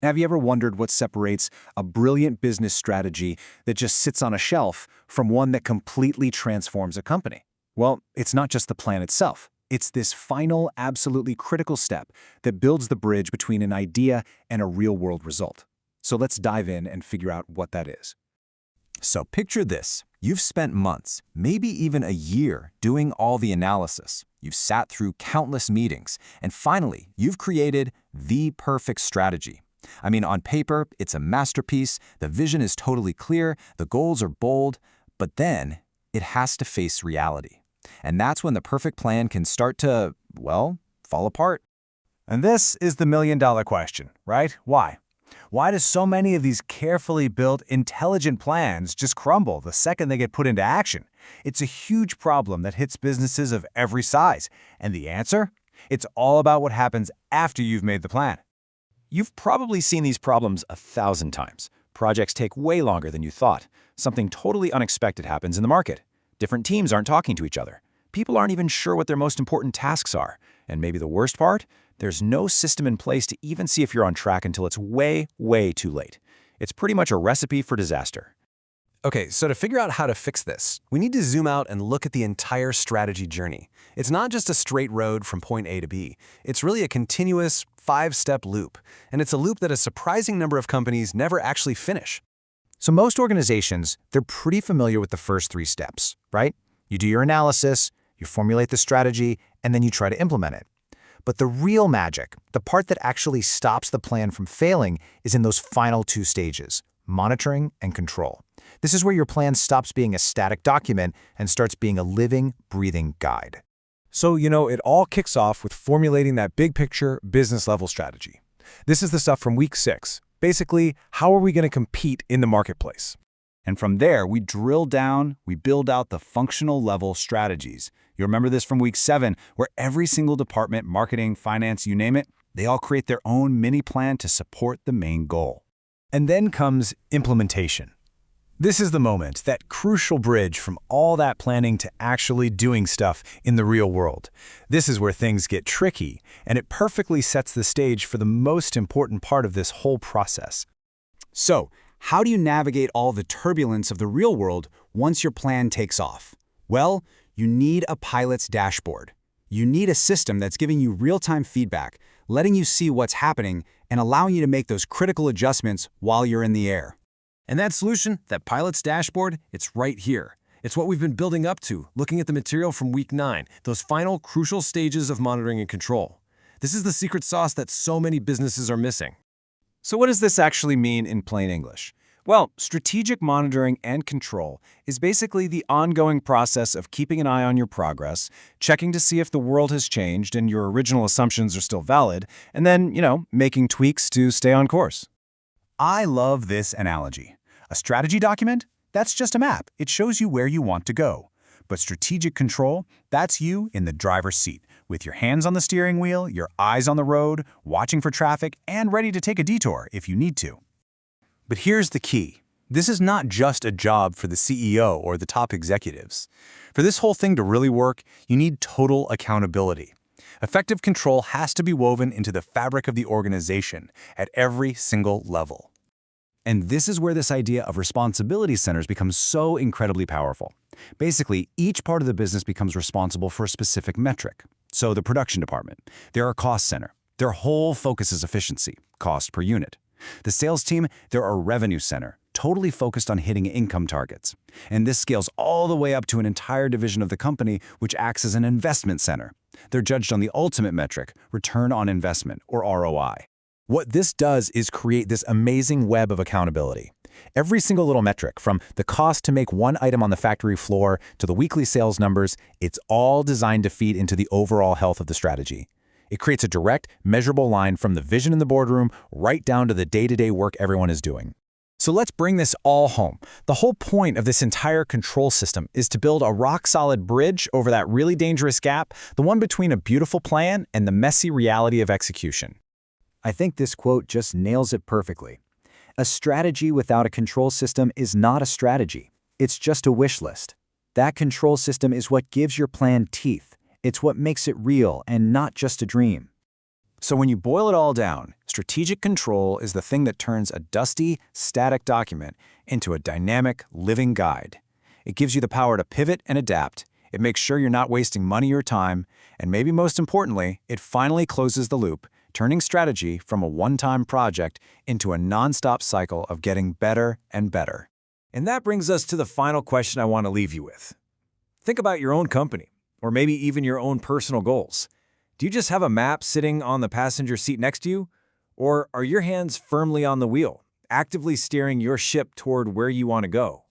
Have you ever wondered what separates a brilliant business strategy that just sits on a shelf from one that completely transforms a company? Well, it's not just the plan itself. It's this final, absolutely critical step that builds the bridge between an idea and a real-world result. So let's dive in and figure out what that is. So picture this. You've spent months, maybe even a year, doing all the analysis. You've sat through countless meetings, and finally, you've created the perfect strategy. I mean, on paper, it's a masterpiece, the vision is totally clear, the goals are bold, but then it has to face reality. And that's when the perfect plan can start to, well, fall apart. And this is the million-dollar question, right? Why? Why do so many of these carefully built, intelligent plans just crumble the second they get put into action? It's a huge problem that hits businesses of every size. And the answer? It's all about what happens after you've made the plan. You've probably seen these problems 1,000 times. Projects take way longer than you thought. Something totally unexpected happens in the market. Different teams aren't talking to each other. People aren't even sure what their most important tasks are. And maybe the worst part? There's no system in place to even see if you're on track until it's way, way too late. It's pretty much a recipe for disaster. Okay, so to figure out how to fix this, we need to zoom out and look at the entire strategy journey. It's not just a straight road from point A to B. It's really a continuous, 5-step loop. And it's a loop that a surprising number of companies never actually finish. So most organizations, they're pretty familiar with the first 3 steps, right? You do your analysis, you formulate the strategy, and then you try to implement it. But the real magic, the part that actually stops the plan from failing, is in those final 2 stages, monitoring and control. This is where your plan stops being a static document and starts being a living, breathing guide. So, it all kicks off with formulating that big picture, business-level strategy. This is the stuff from week 6. Basically, how are we going to compete in the marketplace? And from there, we drill down, we build out the functional level strategies. You remember this from week 7, where every single department, marketing, finance, you name it, they all create their own mini plan to support the main goal. And then comes implementation. This is the moment, that crucial bridge from all that planning to actually doing stuff in the real world. This is where things get tricky, and it perfectly sets the stage for the most important part of this whole process. So, how do you navigate all the turbulence of the real world once your plan takes off? Well, you need a pilot's dashboard. You need a system that's giving you real-time feedback, letting you see what's happening, and allowing you to make those critical adjustments while you're in the air. And that solution, that pilot's dashboard, it's right here. It's what we've been building up to, looking at the material from week 9, those final crucial stages of monitoring and control. This is the secret sauce that so many businesses are missing. So what does this actually mean in plain English? Well, strategic monitoring and control is basically the ongoing process of keeping an eye on your progress, checking to see if the world has changed and your original assumptions are still valid, and then, making tweaks to stay on course. I love this analogy. A strategy document? That's just a map. It shows you where you want to go. But strategic control? That's you in the driver's seat, with your hands on the steering wheel, your eyes on the road, watching for traffic, and ready to take a detour if you need to. But here's the key. This is not just a job for the CEO or the top executives. For this whole thing to really work, you need total accountability. Effective control has to be woven into the fabric of the organization at every single level. And this is where this idea of responsibility centers becomes so incredibly powerful. Basically, each part of the business becomes responsible for a specific metric. So the production department, they're a cost center. Their whole focus is efficiency, cost per unit. The sales team, they're a revenue center, totally focused on hitting income targets. And this scales all the way up to an entire division of the company, which acts as an investment center. They're judged on the ultimate metric, return on investment, or ROI. What this does is create this amazing web of accountability. Every single little metric, from the cost to make one item on the factory floor to the weekly sales numbers, it's all designed to feed into the overall health of the strategy. It creates a direct, measurable line from the vision in the boardroom right down to the day-to-day work everyone is doing. So let's bring this all home. The whole point of this entire control system is to build a rock-solid bridge over that really dangerous gap, the one between a beautiful plan and the messy reality of execution. I think this quote just nails it perfectly. A strategy without a control system is not a strategy. It's just a wish list. That control system is what gives your plan teeth. It's what makes it real and not just a dream. So when you boil it all down, strategic control is the thing that turns a dusty, static document into a dynamic, living guide. It gives you the power to pivot and adapt. It makes sure you're not wasting money or time, and maybe most importantly, it finally closes the loop, turning strategy from a one-time project into a non-stop cycle of getting better and better. And that brings us to the final question I want to leave you with. Think about your own company, or maybe even your own personal goals. Do you just have a map sitting on the passenger seat next to you? Or are your hands firmly on the wheel, actively steering your ship toward where you want to go?